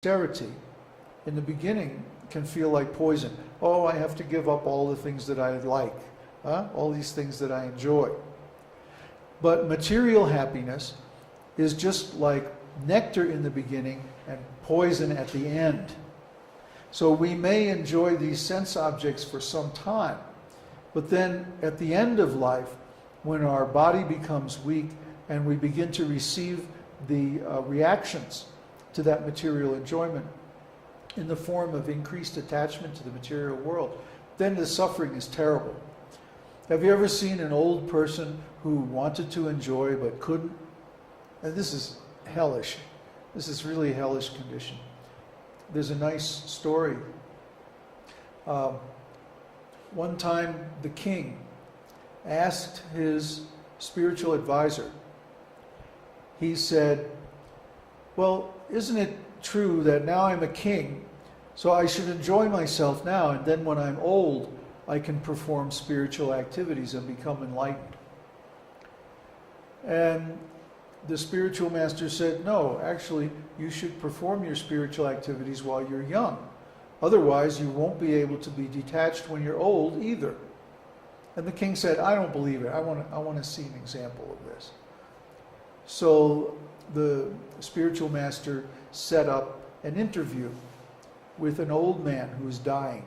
austerity in the beginning can feel like poison. Oh, I have to give up all the things that I like, all these things that I enjoy. But material happiness is just like nectar in the beginning and poison at the end. So we may enjoy these sense objects for some time, but then at the end of life, when our body becomes weak and we begin to receive the reactions to that material enjoyment in the form of increased attachment to the material world, then the suffering is terrible. Have you ever seen an old person who wanted to enjoy but couldn't? And this is hellish. This is really a hellish condition. There's a nice story. One time the king asked his spiritual advisor, he said, well, isn't it true that now I'm a king, so I should enjoy myself now, and then when I'm old, I can perform spiritual activities and become enlightened? And the spiritual master said, no, actually, you should perform your spiritual activities while you're young. Otherwise, you won't be able to be detached when you're old either. And the king said, I don't believe it. I want to see an example of this. So the spiritual master set up an interview with an old man who was dying.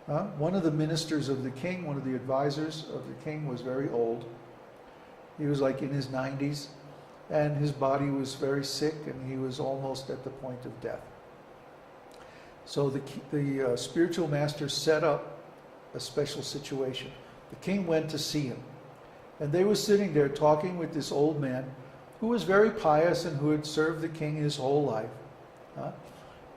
One of the ministers of the king, one of the advisors of the king, was very old. He was like in his 90s, and his body was very sick, and he was almost at the point of death. So the spiritual master set up a special situation. The king went to see him, and they were sitting there talking with this old man who was very pious and who had served the king his whole life.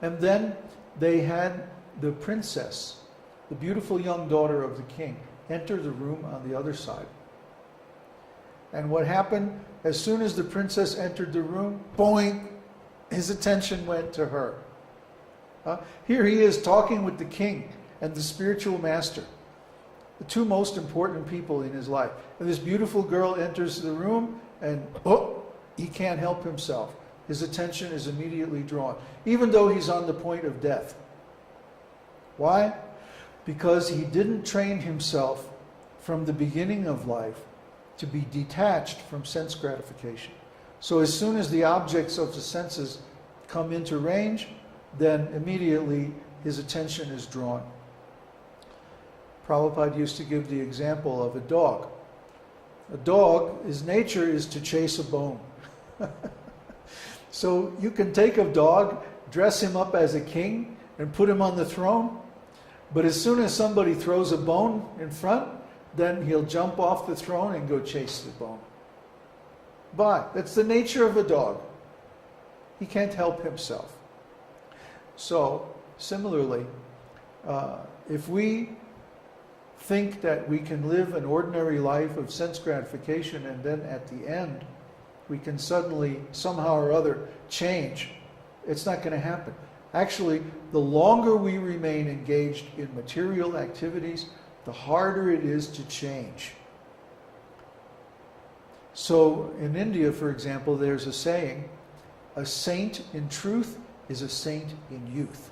And then they had the princess, the beautiful young daughter of the king, enter the room on the other side. And what happened, as soon as the princess entered the room, boing, his attention went to her. Here he is talking with the king and the spiritual master, the two most important people in his life. And this beautiful girl enters the room, and he can't help himself. His attention is immediately drawn, even though he's on the point of death. Why? Because he didn't train himself from the beginning of life to be detached from sense gratification. So as soon as the objects of the senses come into range, then immediately his attention is drawn. Prabhupada used to give the example of a dog. A dog, his nature is to chase a bone. So you can take a dog, dress him up as a king, and put him on the throne, but as soon as somebody throws a bone in front, then he'll jump off the throne and go chase the bone. But that's the nature of a dog. He can't help himself. So, similarly, if we think that we can live an ordinary life of sense gratification and then at the end we can suddenly, somehow or other, change, it's not going to happen. Actually, the longer we remain engaged in material activities, the harder it is to change. So in India, for example, there's a saying, a saint in truth is a saint in youth.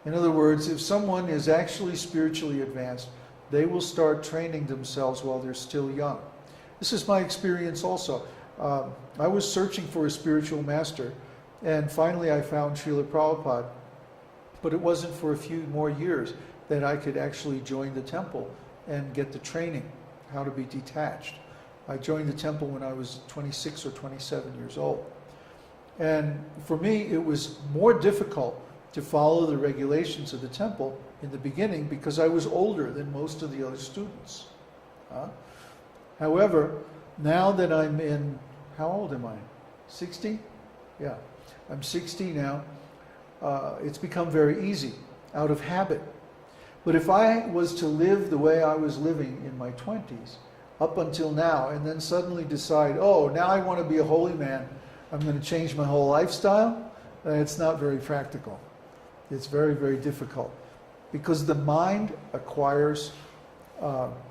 In other words, if someone is actually spiritually advanced, they will start training themselves while they're still young. This is my experience also. I was searching for a spiritual master, and finally I found Srila Prabhupada, but it wasn't for a few more years that I could actually join the temple and get the training, how to be detached. I joined the temple when I was 26 or 27 years old. And for me, it was more difficult to follow the regulations of the temple in the beginning because I was older than most of the other students. However, now that I'm in, how old am I? 60? Yeah, I'm 60 now. It's become very easy, out of habit. But if I was to live the way I was living in my 20s, up until now, and then suddenly decide, oh, now I want to be a holy man, I'm going to change my whole lifestyle, it's not very practical. It's very, very difficult. Because the mind acquires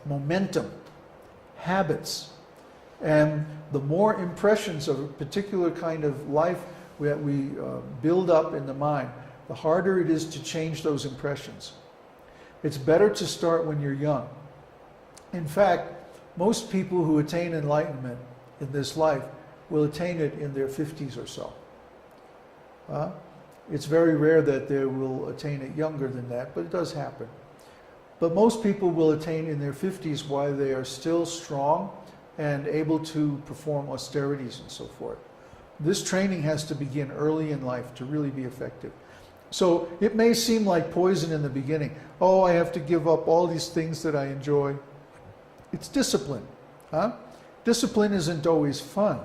momentum, habits. And the more impressions of a particular kind of life we build up in the mind, the harder it is to change those impressions. It's better to start when you're young. In fact, most people who attain enlightenment in this life will attain it in their 50s or so. It's very rare that they will attain it younger than that, but it does happen. But most people will attain in their 50s while they are still strong and able to perform austerities and so forth. This training has to begin early in life to really be effective. So it may seem like poison in the beginning. Oh, I have to give up all these things that I enjoy. It's discipline. Discipline isn't always fun,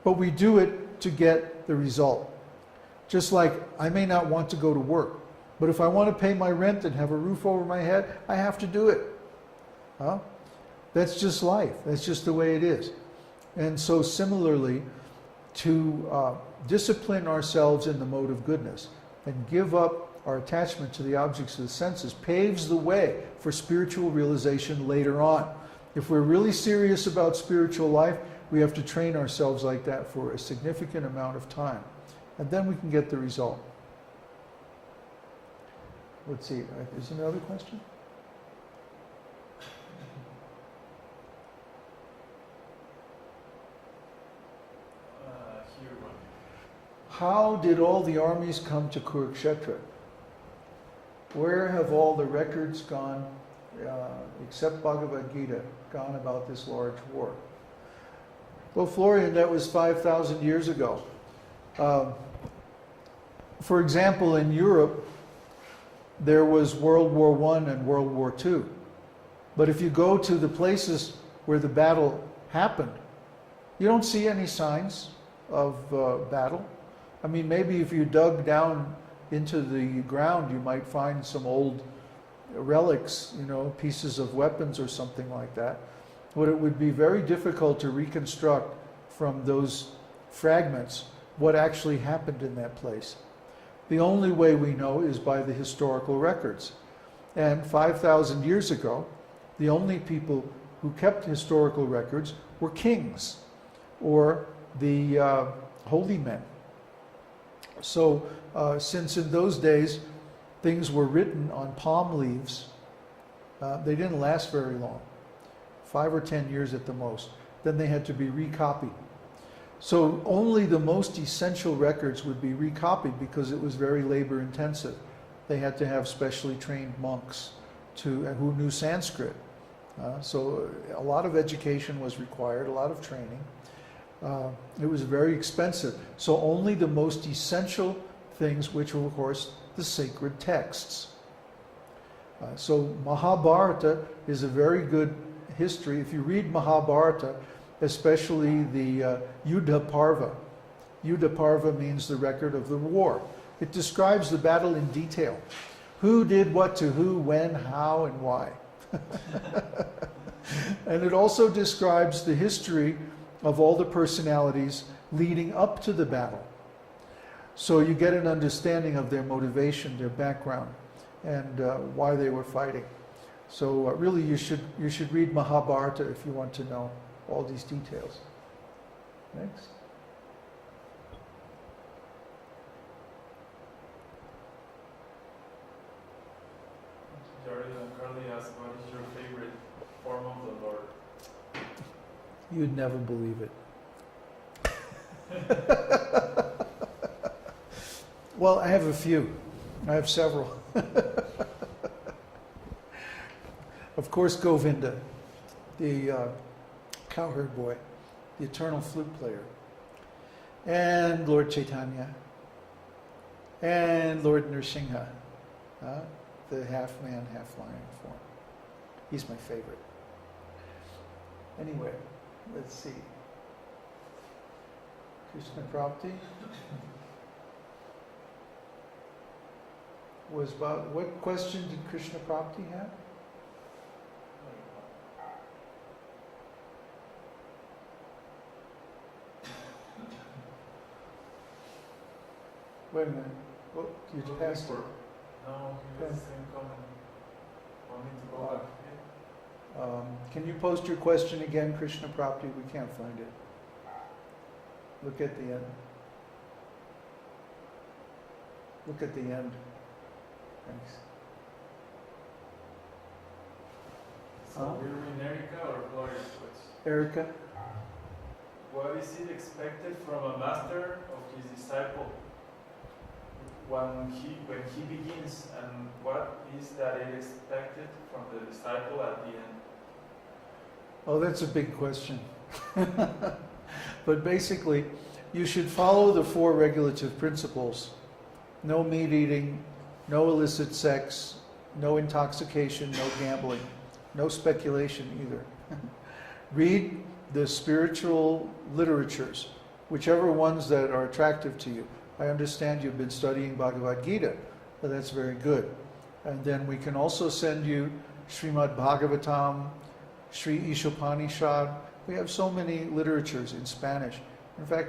but we do it to get the result. Just like I may not want to go to work, but if I want to pay my rent and have a roof over my head, I have to do it. That's just life. That's just the way it is. And so similarly, to discipline ourselves in the mode of goodness and give up our attachment to the objects of the senses paves the way for spiritual realization later on. If we're really serious about spiritual life, we have to train ourselves like that for a significant amount of time. And then we can get the result. Let's see, is there another question? Here one. How did all the armies come to Kurukshetra? Where have all the records gone, except Bhagavad Gita, gone about this large war? Well, Florian, that was 5,000 years ago. For example, in Europe, there was World War I and World War II. But if you go to the places where the battle happened, you don't see any signs of battle. I mean, maybe if you dug down into the ground, you might find some old relics, pieces of weapons or something like that. But it would be very difficult to reconstruct from those fragments what actually happened in that place. The only way we know is by the historical records. And 5,000 years ago, the only people who kept historical records were kings or the holy men. So since in those days things were written on palm leaves, they didn't last very long, 5 or 10 years at the most. Then they had to be recopied. So only the most essential records would be recopied because it was very labor intensive. They had to have specially trained monks who knew Sanskrit. So a lot of education was required, a lot of training. It was very expensive. So only the most essential things, which were of course the sacred texts. So Mahabharata is a very good history. If you read Mahabharata, especially the Yuddha Parva. Yuddha Parva means the record of the war. It describes the battle in detail. Who did what to who, when, how, and why. And it also describes the history of all the personalities leading up to the battle. So you get an understanding of their motivation, their background, and why they were fighting. So really you should read Mahabharata if you want to know all these details. Next. Carly asked, what is your favorite form of the Lord? You'd never believe it. Well, I have a few. I have several. Of course, Govinda, the cowherd boy, the eternal flute player, and Lord Chaitanya, and Lord Nrsimha, the half-man, half-lion form. He's my favorite. Anyway, let's see. Krishna Prapti was about, what question did Krishna Prapti have? Wait a minute. Oh, you passed it. No, he was saying comment. Want me to go back? Can you post your question again, Krishna Prapti? We can't find it. Look at the end. Look at the end. Thanks. So we read Erica or Gloria? Erica? What is it expected from a master of his disciple when he begins, and what is that it expected from the disciple at the end? Oh, that's a big question. But basically, you should follow the 4 regulative principles. No meat eating, no illicit sex, no intoxication, no gambling, no speculation either. Read the spiritual literatures, whichever ones that are attractive to you. I understand you've been studying Bhagavad Gita, but that's very good. And then we can also send you Srimad Bhagavatam, Sri Ishopanishad. We have so many literatures in Spanish. In fact,